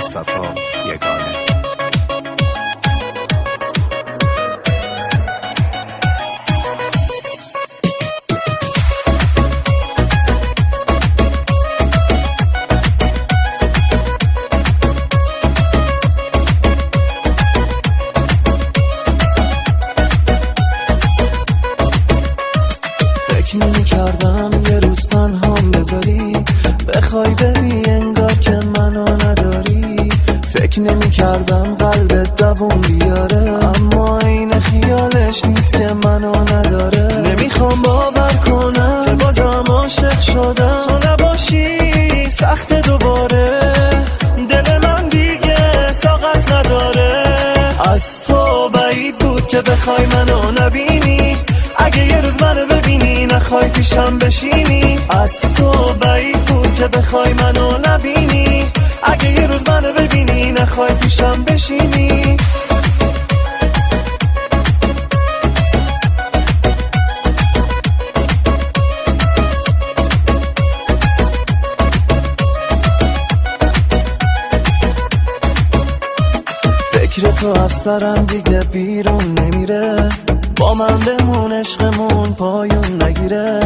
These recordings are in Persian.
مصطفی یگانه. نمی کردم یه روز تنهام بذاری، بخوای بری انگار که منو نداری. فکر نمی کردم قلبت دووم بیاره، اما این خیالش نیست که منو نداره. نمیخوام باور کنم که بازم عاشق شدم، تو نباشی سخت دوباره. دل من دیگه طاقت نداره، از تو بعید بود که بخوای منو نبینی. اگه یه روز منو ببینی نخوای پیشم بشینی، از تو بعید بود که بخوای منو نبینی. اگه یه روز منو ببینی نخوای پیشم بشینی. فکر تو از سرم دیگه بیرون نمیره، با من بمون عشقمون پایون نگیره.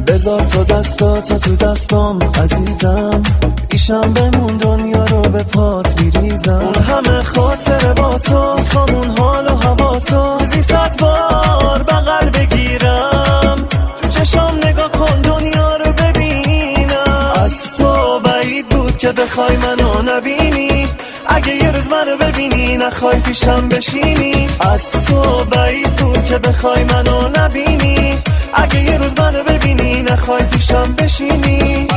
بذار تو دستاتو تو دستام عزیزم، ایشم بمون دنیا رو به پات میریزم. اون همه خاطره با تو، میخوام اون حال و هوا تو روزی 100 بار بغل بگیرم. تو چشام نگاه کن دنیا رو ببینم، از تو بعید بود که بخوای منو نبینی. اگه یه روز منو ببینی نخوای پیشم بشینی، از تو بعید بود که بخوای منو نبینی. اگه یه روز منو ببینی نخوای پیشم بشینی.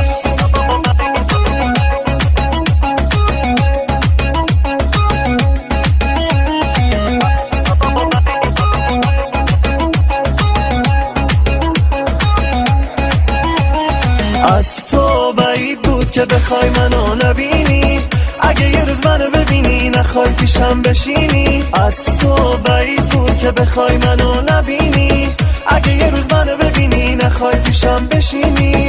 از تو بعید بود که بخوای منو نبینی. اگه یه روز منو ببینی نخوای پیشم بشینی، از تو بعید بود که بخوای منو نبینی. اگه یه روز منو ببینی نخوای پیشم بشینی.